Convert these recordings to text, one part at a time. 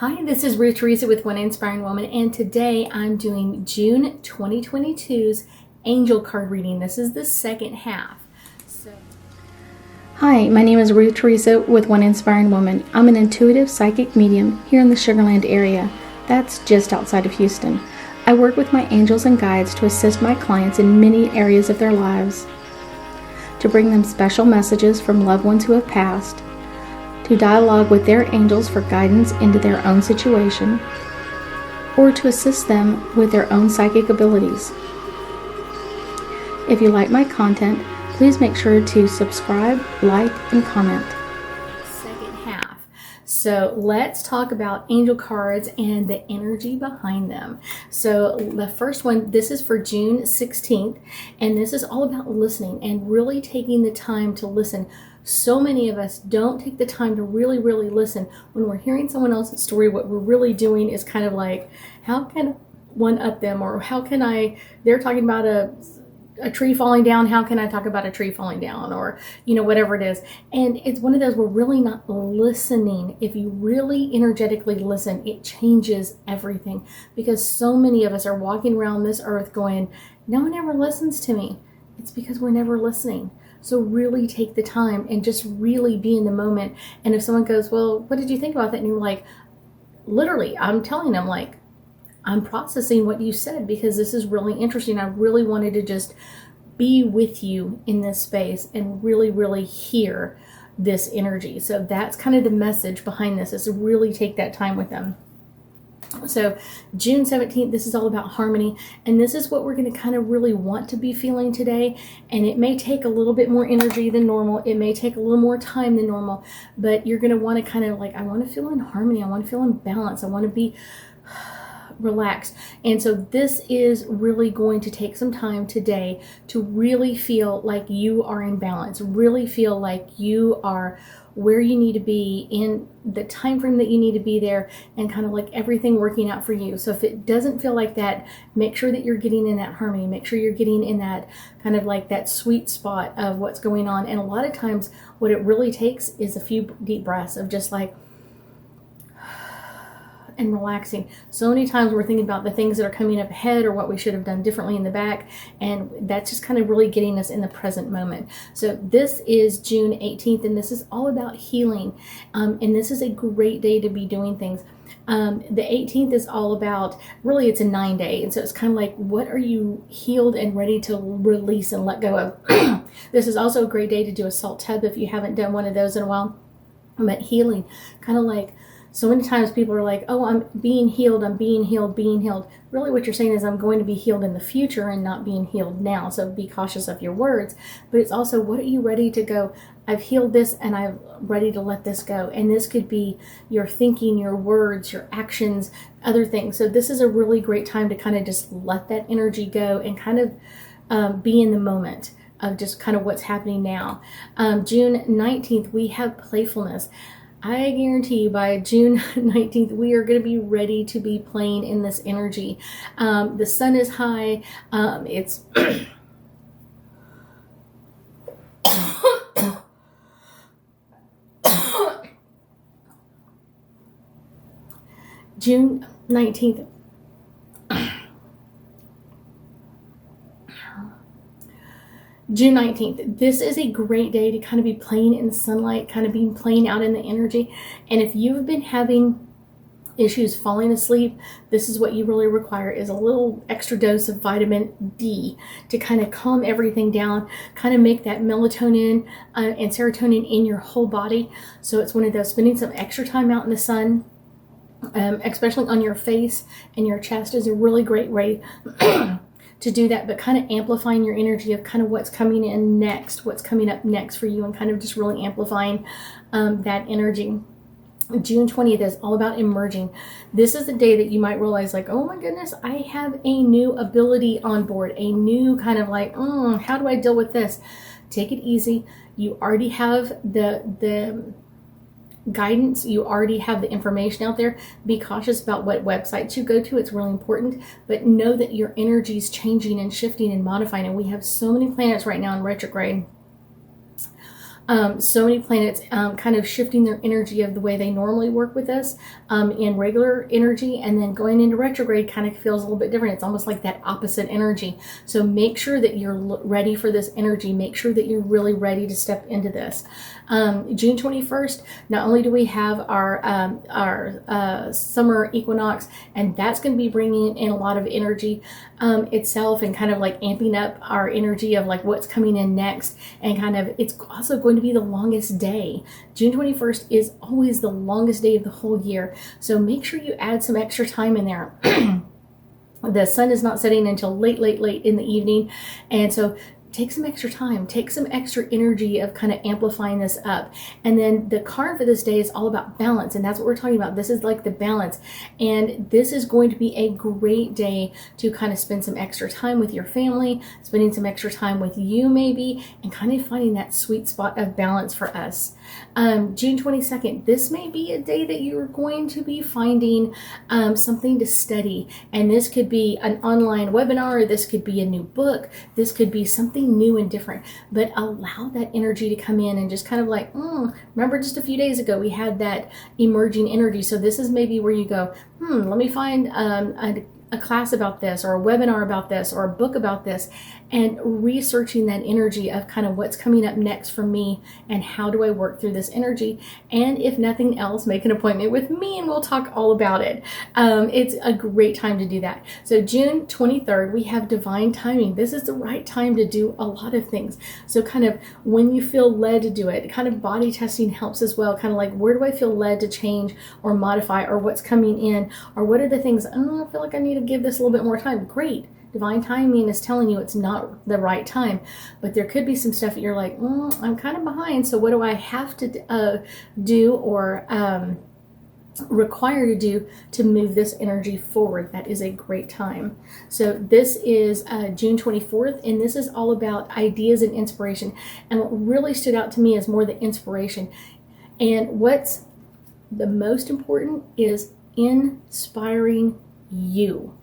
Hi, this is Ruth Theresa with One Inspiring Woman, and today I'm doing June 2022's angel card reading. This is the second half. Hi, my name is Ruth Theresa with One Inspiring Woman. I'm an intuitive psychic medium here in the Sugar Land area. That's just outside of Houston. I work with my angels and guides to assist my clients in many areas of their lives, to bring them special messages from loved ones who have passed, to dialogue with their angels for guidance into their own situation, or to assist them with their own psychic abilities. If you like my content, please make sure to subscribe, like, and comment. Second half. So let's talk about angel cards and the energy behind them. So the first one, this is for June 16th, and this is all about listening and really taking the time to listen. So many of us don't take the time to really listen. When we're hearing someone else's story, what we're really doing is kind of like, how can one up them? Or how can they're talking about a tree falling down, how can I talk about a tree falling down? Or, whatever it is. And it's one of those, we're really not listening. If you really energetically listen, it changes everything. Because so many of us are walking around this earth going, no one ever listens to me. It's because we're never listening. So really take the time and just really be in the moment. And if someone goes, well, what did you think about that? And you're like, literally, I'm telling them, like, I'm processing what you said because this is really interesting. I really wanted to just be with you in this space and really hear this energy. So that's kind of the message behind this, is to really take that time with them. So June 17th, this is all about harmony, and this is what we're going to kind of really want to be feeling today. And it may take a little bit more energy than normal. It may take a little more time than normal, but you're going to want to kind of like, I want to feel in harmony. I want to feel in balance. I want to be relaxed. And so this is really going to take some time today to really feel like you are in balance, really feel like you are where you need to be in the time frame that you need to be there, and kind of like everything working out for you. So if it doesn't feel like that, make sure that you're getting in that harmony. Make sure you're getting in that kind of like that sweet spot of what's going on. And a lot of times what it really takes is a few deep breaths of just like, and relaxing. So many times we're thinking about the things that are coming up ahead or what we should have done differently in the back, and that's just kind of really getting us in the present moment. So this is June 18th, and this is all about healing, and this is a great day to be doing things. The 18th is all about, really it's a 9-day, and so it's kind of like, what are you healed and ready to release and let go of? This is also a great day to do a salt tub if you haven't done one of those in a while. But healing, kind of like, so many times people are like, oh, I'm being healed, being healed. Really what you're saying is, I'm going to be healed in the future and not being healed now. So be cautious of your words. But it's also, what are you ready to go? I've healed this and I'm ready to let this go. And this could be your thinking, your words, your actions, other things. So this is a really great time to kind of just let that energy go and kind of be in the moment of just kind of what's happening now. June 19th, we have playfulness. I guarantee you by June 19th, we are going to be ready to be playing in this energy. The sun is high. It's June 19th. June 19th, this is a great day to kind of be playing in the sunlight, kind of being playing out in the energy. And if you've been having issues falling asleep, this is what you really require, is a little extra dose of vitamin D to kind of calm everything down, kind of make that melatonin and serotonin in your whole body. So it's one of those, spending some extra time out in the sun, especially on your face and your chest, is a really great way to do that, but kind of amplifying your energy of kind of what's coming in next, what's coming up next for you, and kind of just really amplifying that energy. June 20th is all about emerging. This is the day that you might realize, like, oh my goodness, I have a new ability on board, a new kind of like, how do I deal with this? Take it easy. You already have the guidance, you already have the information out there. Be cautious about what websites you go to. It's really important, but know that your energy is changing and shifting and modifying, and we have so many planets right now in retrograde So many planets kind of shifting their energy of the way they normally work with us in regular energy, and then going into retrograde kind of feels a little bit different. It's almost like that opposite energy. So make sure that you're ready for this energy. Make sure that you're really ready to step into this. June 21st, not only do we have our summer equinox, and that's going to be bringing in a lot of energy itself, and kind of like amping up our energy of like what's coming in next, and kind of it's also going to be the longest day. June 21st is always the longest day of the whole year, so make sure you add some extra time in there. The sun is not setting until late in the evening, and so take some extra time, take some extra energy of kind of amplifying this up. And then the card for this day is all about balance, and that's what we're talking about. This is like the balance, and this is going to be a great day to kind of spend some extra time with your family, spending some extra time with you maybe, and kind of finding that sweet spot of balance for us. June 22nd, this may be a day that you're going to be finding something to study, and this could be an online webinar, this could be a new book, this could be something new and different, but allow that energy to come in and just kind of like, remember just a few days ago we had that emerging energy, so this is maybe where you go, let me find a class about this, or a webinar about this, or a book about this, and researching that energy of kind of what's coming up next for me, and how do I work through this energy. And if nothing else, make an appointment with me and we'll talk all about it. It's a great time to do that. So June 23rd, we have divine timing. This is the right time to do a lot of things. So kind of when you feel led to do it, kind of body testing helps as well. Kind of like, where do I feel led to change or modify, or what's coming in, or what are the things, I feel like I need to give this a little bit more time. Great. Divine timing is telling you it's not the right time, but there could be some stuff that you're like, I'm kind of behind, so what do I have to do or require to do to move this energy forward? That is a great time. So this is June 24th, and this is all about ideas and inspiration. And what really stood out to me is more the inspiration. And what's the most important is inspiring you.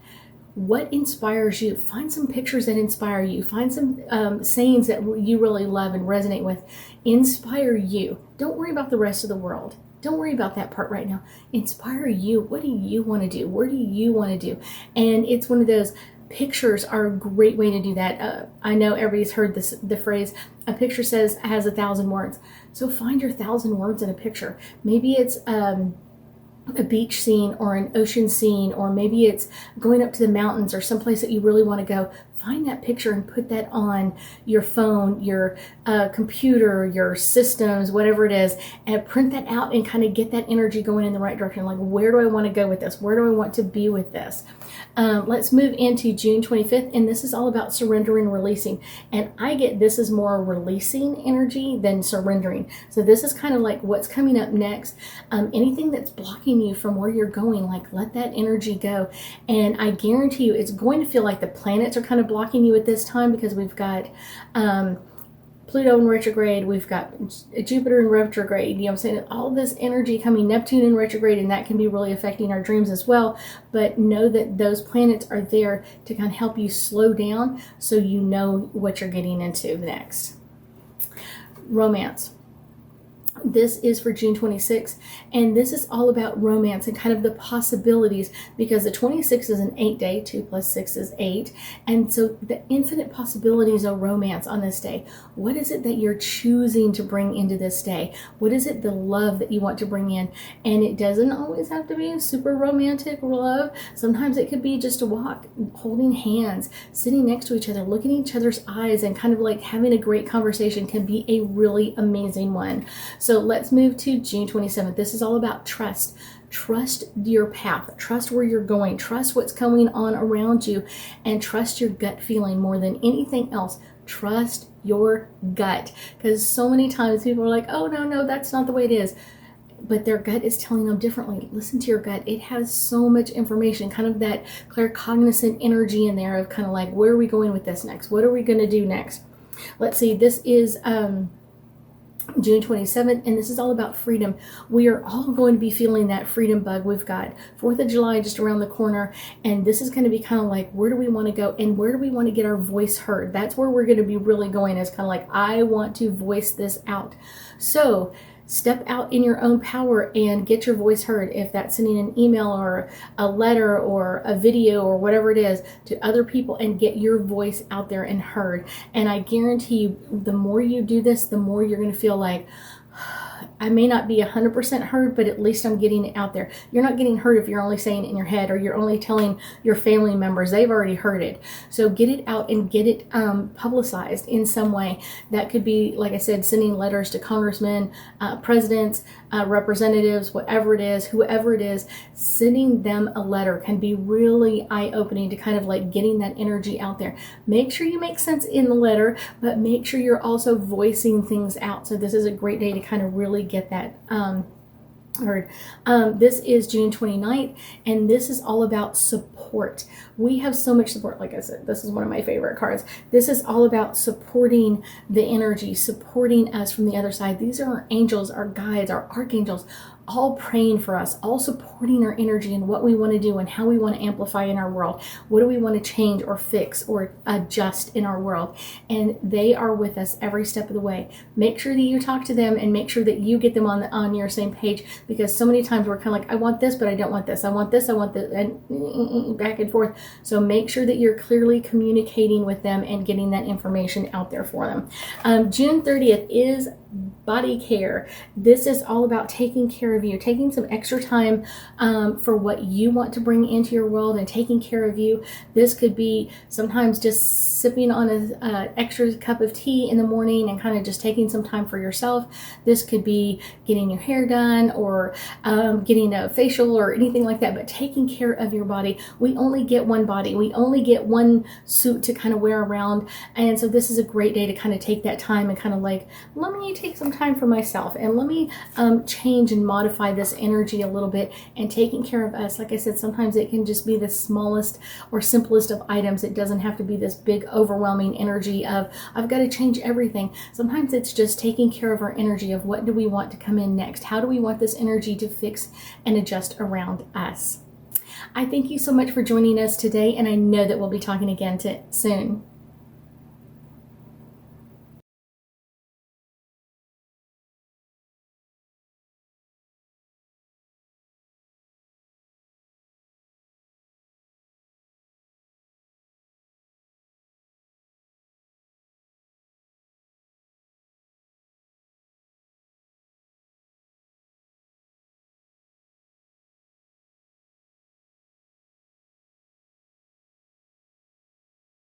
What inspires you? Find some pictures that inspire you. Find some sayings that you really love and resonate with. Inspire you. Don't worry about the rest of the world. Don't worry about that part right now. Inspire you. What do you want to do? Where do you want to do? And it's one of those, pictures are a great way to do that. I know everybody's heard the phrase, a picture has 1,000 words. So find your 1,000 words in a picture. Maybe it's a beach scene or an ocean scene, or maybe it's going up to the mountains or someplace that you really want to go. Find that picture and put that on your phone, your computer, your systems, whatever it is, and print that out and kind of get that energy going in the right direction. Like, where do I want to go with this? Where do I want to be with this? Let's move into June 25th, and this is all about surrendering and releasing. And I get this is more releasing energy than surrendering. So this is kind of like what's coming up next. Anything that's blocking you from where you're going, like let that energy go. And I guarantee you it's going to feel like the planets are kind of blocking you at this time, because we've got Pluto in retrograde, we've got Jupiter in retrograde, you know what I'm saying? All this energy coming, Neptune in retrograde, and that can be really affecting our dreams as well. But know that those planets are there to kind of help you slow down, so you know what you're getting into next. Romance. This is for June 26th, and this is all about romance and kind of the possibilities, because the 26th is an 8-day, 2 + 6 is 8, and so the infinite possibilities of romance on this day. What is it that you're choosing to bring into this day? What is it, the love that you want to bring in? And it doesn't always have to be a super romantic love. Sometimes it could be just a walk, holding hands, sitting next to each other, looking in each other's eyes, and kind of like having a great conversation can be a really amazing one. So let's move to June 27th. This is all about trust. Trust your path. Trust where you're going. Trust what's going on around you, and trust your gut feeling more than anything else. Trust your gut, because so many times people are like, oh, no, that's not the way it is. But their gut is telling them differently. Listen to your gut. It has so much information, kind of that claircognizant energy in there of kind of like, where are we going with this next? What are we going to do next? Let's see. This is June 27th, and this is all about freedom. We are all going to be feeling that freedom bug. We've got 4th of July just around the corner, and this is going to be kind of like, where do we want to go and where do we want to get our voice heard? That's where we're going to be really going, is kind of like, I want to voice this out. So step out in your own power and get your voice heard. If that's sending an email or a letter or a video or whatever it is to other people, and get your voice out there and heard. And I guarantee you, the more you do this, the more you're going to feel like, I may not be 100% heard, but at least I'm getting it out there. You're not getting heard if you're only saying it in your head, or you're only telling your family members. They've already heard it. So get it out and get it publicized in some way. That could be, like I said, sending letters to congressmen, presidents, representatives, whatever it is, whoever it is. Sending them a letter can be really eye-opening to kind of like getting that energy out there. Make sure you make sense in the letter, but make sure you're also voicing things out. So this is a great day to kind of really get that heard. This is June 29th, and this is all about support. We have so much support. Like I said, this is one of my favorite cards. This is all about supporting the energy, supporting us from the other side. These are our angels, our guides, our archangels, all praying for us, all supporting our energy and what we want to do and how we want to amplify in our world. What do we want to change or fix or adjust in our world? And they are with us every step of the way. Make sure that you talk to them and make sure that you get them on your same page, because so many times we're kind of like, I want this, but I don't want this. I want this, I want this, and back and forth. So make sure that you're clearly communicating with them and getting that information out there for them. June 30th is body care. This is all about taking care of you, taking some extra time for what you want to bring into your world and taking care of you. This could be sometimes just sipping on an extra cup of tea in the morning and kind of just taking some time for yourself. This could be getting your hair done or getting a facial or anything like that, but taking care of your body. We only get one body. We only get one suit to kind of wear around. And so this is a great day to kind of take that time and kind of like, let me take some time for myself and let me change and modify this energy a little bit. And taking care of us, like I said, sometimes it can just be the smallest or simplest of items. It doesn't have to be this big overwhelming energy of I've got to change everything. Sometimes it's just taking care of our energy of what do we want to come in next? How do we want this energy to fix and adjust around us? I thank you so much for joining us today, and I know that we'll be talking again soon.